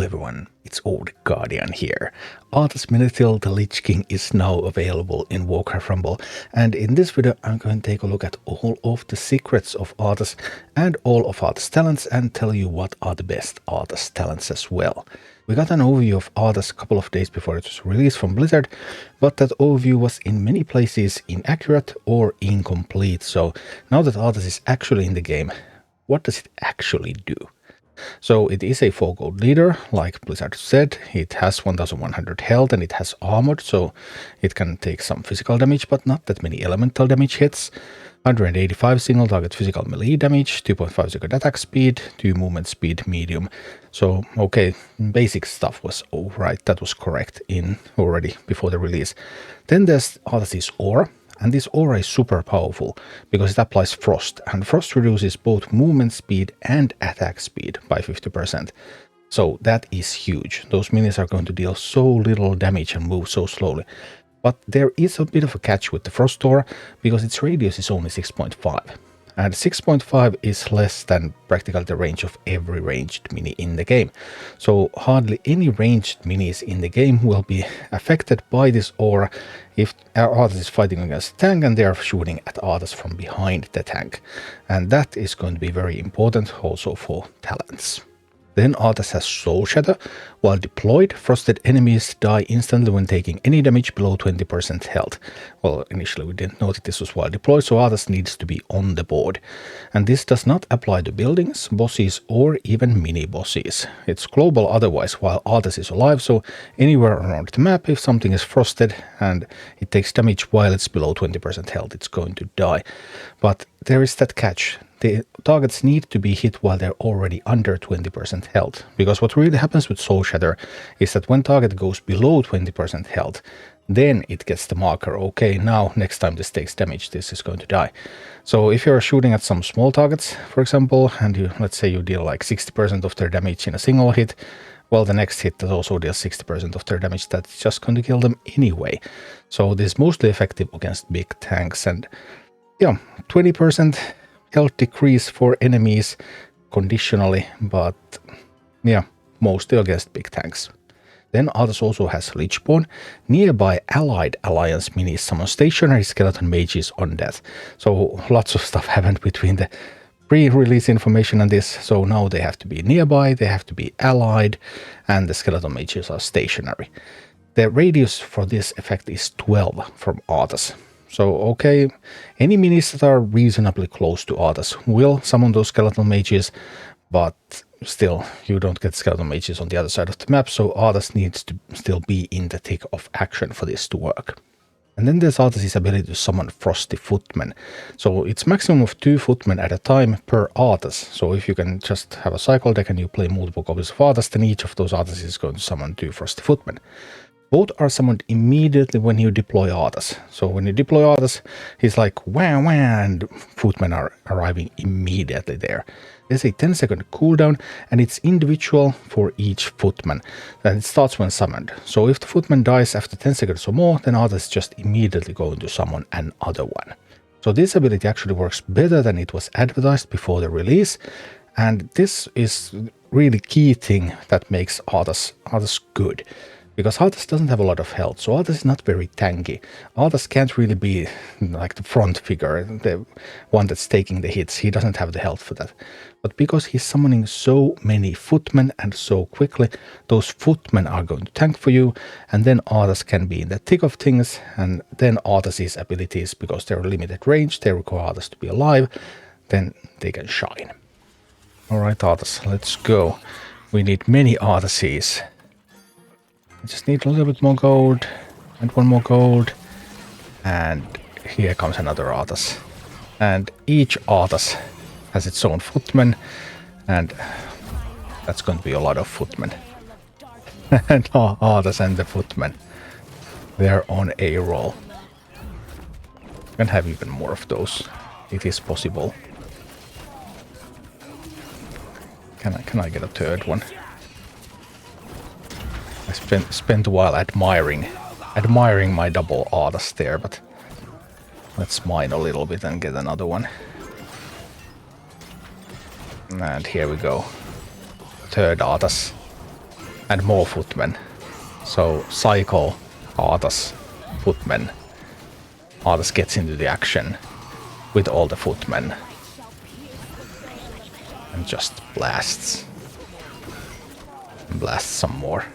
Hello everyone, it's Old Guardian here. Arthas Menethil, the Lich King, is now available in Warcraft Rumble, and in this video I'm going to take a look at all of the secrets of Arthas and all of Arthas talents and tell you what are the best Arthas talents as well. We got an overview of Arthas a couple of days before it was released from Blizzard, but that overview was in many places inaccurate or incomplete, so now that Arthas is actually in the game, what does it actually do? So it is a 4 gold leader, like Blizzard said. It has 1100 health and it has armored, so it can take some physical damage, but not that many elemental damage hits. 185 single target physical melee damage, 2.5 second attack speed, 2 movement speed medium. So okay, basic stuff was alright, that was correct in already before the release. Then there's Arthas' aura. And this aura is super powerful because it applies frost, and frost reduces both movement speed and attack speed by 50%. So that is huge. Those minis are going to deal so little damage and move so slowly. But there is a bit of a catch with the frost aura because its radius is only 6.5. And 6.5 is less than practically the range of every ranged mini in the game. So hardly any ranged minis in the game will be affected by this aura if Arthas is fighting against a tank and they are shooting at Arthas from behind the tank. And that is going to be very important also for talents. Then Arthas has Soul Shatter. While deployed, frosted enemies die instantly when taking any damage below 20% health. Well, initially we didn't know that this was while deployed, so Arthas needs to be on the board. And this does not apply to buildings, bosses, or even mini-bosses. It's global otherwise while Arthas is alive, so anywhere around the map, if something is frosted and it takes damage while it's below 20% health, it's going to die. But there is that catch. The targets need to be hit while they're already under 20% health, because what really happens with Soul Shatter is that when target goes below 20% health, then it gets the marker, okay, now next time this takes damage, this is going to die. So if you're shooting at some small targets, for example, and let's say you deal like 60% of their damage in a single hit, well, the next hit that also deals 60% of their damage, that's just going to kill them anyway. So this is mostly effective against big tanks, and yeah, 20% health decrease for enemies conditionally, but yeah, mostly against big tanks. Then Arthas also has Lichborn. Nearby allied alliance minis summon stationary skeleton mages on death. So lots of stuff happened between the pre-release information and this, so now they have to be nearby, they have to be allied, and the skeleton mages are stationary. The radius for this effect is 12 from Arthas. So, okay, any minis that are reasonably close to Arthas will summon those skeletal mages, but still, you don't get skeletal mages on the other side of the map, so Arthas needs to still be in the thick of action for this to work. And then there's Arthas' ability to summon Frosty Footmen. So it's maximum of 2 Footmen at a time per Arthas. So if you can just have a cycle deck and you play multiple copies of Arthas, then each of those Arthas is going to summon 2 Frosty Footmen. Both are summoned immediately when you deploy Arthas. So when you deploy Arthas, he's like wah wah, and footmen are arriving immediately there. There's a 10-second cooldown, and it's individual for each footman, and it starts when summoned. So if the footman dies after 10 seconds or more, then Arthas is just immediately going to summon another one. So this ability actually works better than it was advertised before the release, and this is really key thing that makes Arthas good. Because Arthas doesn't have a lot of health, so Arthas is not very tanky. Arthas can't really be like the front figure, the one that's taking the hits. He doesn't have the health for that. But because he's summoning so many footmen and so quickly, those footmen are going to tank for you, and then Arthas can be in the thick of things, and then Arthas' abilities, because they're limited range, they require Arthas to be alive, then they can shine. Alright Arthas, let's go. We need many Arthases. I just need a little bit more gold, and one more gold, and here comes another Arthas. And each Arthas has its own footman, and that's going to be a lot of footmen. And Arthas and the footmen, they're on a roll. You can have even more of those. It is possible. Can I get a third one? I spent a while admiring my double Arthas there, but let's mine a little bit and get another one. And here we go. Third Arthas. and more footmen. So cycle Arthas footmen. Arthas gets into the action with all the footmen and just blasts. And blasts some more.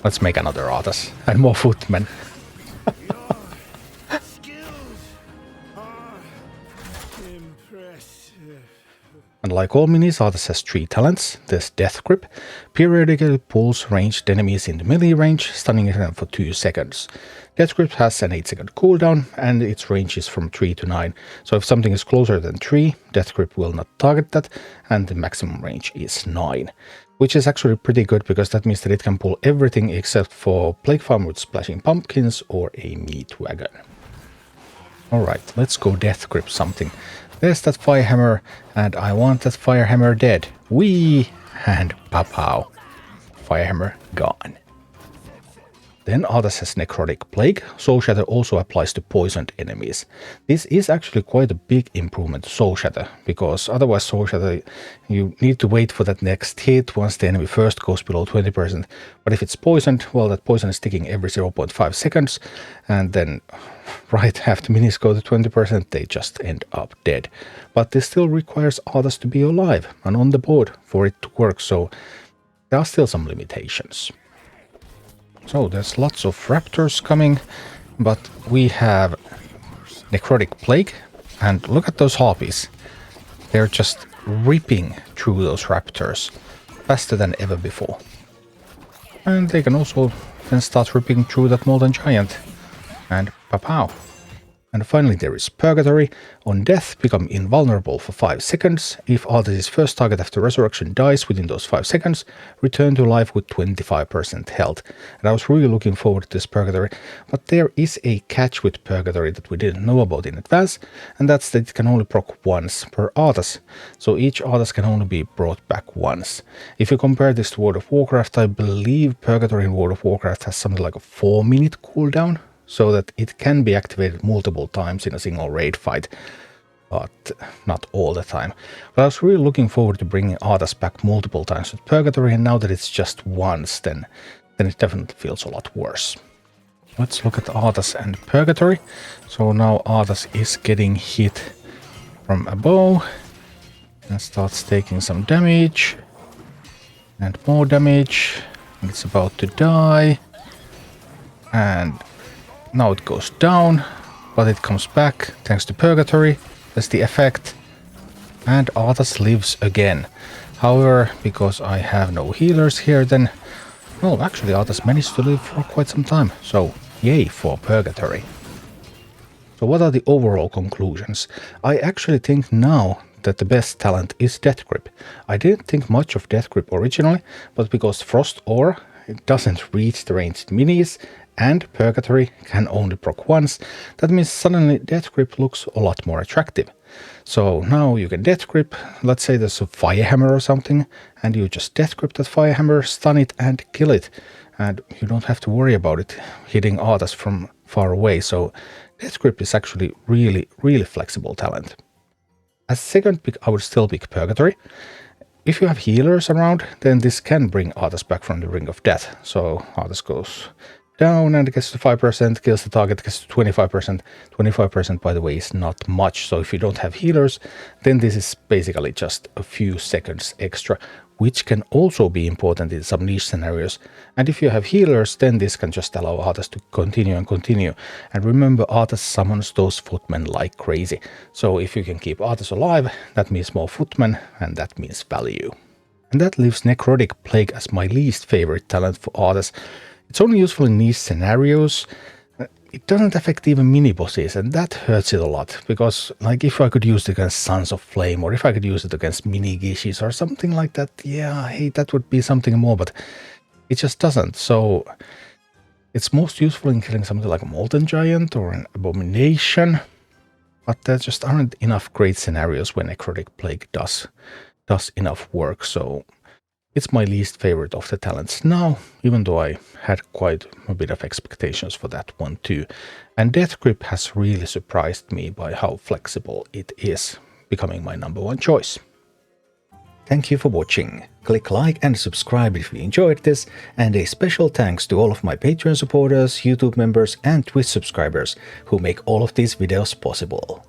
Let's make another Arthas and more footmen. And like all minis, Arthas has 3 talents. There's Death Grip, periodically pulls ranged enemies into melee range, stunning them for 2 seconds. Death Grip has an 8-second cooldown, and its range is from 3 to 9. So if something is closer than 3, Death Grip will not target that, and the maximum range is 9. Which is actually pretty good, because that means that it can pull everything except for Plague Farm with Splashing Pumpkins or a Meat Wagon. Alright, let's go Death Grip something. There's that Firehammer, and I want that Firehammer dead. Whee! And pow-pow. Firehammer gone. Then Arthas has Necrotic Plague. Soul Shatter also applies to poisoned enemies. This is actually quite a big improvement to Soul Shatter, because otherwise Soul Shatter, you need to wait for that next hit once the enemy first goes below 20%. But if it's poisoned, well, that poison is ticking every 0.5 seconds, and then right after minis go to 20%, they just end up dead. But this still requires Arthas to be alive and on the board for it to work, so there are still some limitations. So there's lots of raptors coming, but we have Necrotic Plague, and look at those harpies. They're just ripping through those raptors faster than ever before. And they can also then start ripping through that Molten Giant. And pow-pow. And finally there is Purgatory. On death, become invulnerable for 5 seconds. If Arthas' first target after resurrection dies within those 5 seconds, return to life with 25% health. And I was really looking forward to this Purgatory, but there is a catch with Purgatory that we didn't know about in advance, and that's that it can only proc once per Arthas. So each Arthas can only be brought back once. If you compare this to World of Warcraft, I believe Purgatory in World of Warcraft has something like a 4-minute cooldown, so that it can be activated multiple times in a single raid fight, but not all the time. But I was really looking forward to bringing Arthas back multiple times with Purgatory, and now that it's just once, then it definitely feels a lot worse. Let's look at Arthas and Purgatory. So now Arthas is getting hit from above and starts taking some damage and more damage, and it's about to die, and now it goes down, but it comes back thanks to Purgatory. That's the effect. And Arthas lives again. However, because I have no healers here, then... well, actually Arthas managed to live for quite some time. So, yay for Purgatory. So what are the overall conclusions? I actually think now that the best talent is Death Grip. I didn't think much of Death Grip originally, but because Frost Aura, it doesn't reach the ranged minis, and Purgatory can only proc once, that means suddenly Death Grip looks a lot more attractive. So now you can Death Grip, let's say there's a Firehammer or something, and you just Death Grip that Firehammer, stun it and kill it. And you don't have to worry about it hitting Arthas from far away, so Death Grip is actually really flexible talent. As second pick, I would still pick Purgatory. If you have healers around, then this can bring Arthas back from the Ring of Death. So Arthas goes down and it gets to 5%, kills the target, gets to 25%. 25%, by the way, is not much. So if you don't have healers, then this is basically just a few seconds extra, which can also be important in some niche scenarios. And if you have healers, then this can just allow Arthas to continue and continue. And remember, Arthas summons those footmen like crazy. So if you can keep Arthas alive, that means more footmen, and that means value. And that leaves Necrotic Plague as my least favorite talent for Arthas. It's only useful in niche scenarios. It doesn't affect even mini-bosses, and that hurts it a lot, because like if I could use it against Sons of Flame, or if I could use it against mini-gishis or something like that, yeah, hey, that would be something more, but it just doesn't. So it's most useful in killing something like a Molten Giant or an Abomination, but there just aren't enough great scenarios where Necrotic Plague does enough work, so it's my least favorite of the talents now, even though I had quite a bit of expectations for that one too. And Death Grip has really surprised me by how flexible it is, becoming my number one choice. Thank you for watching. Click like and subscribe if you enjoyed this, and a special thanks to all of my Patreon supporters, YouTube members and Twitch subscribers who make all of these videos possible.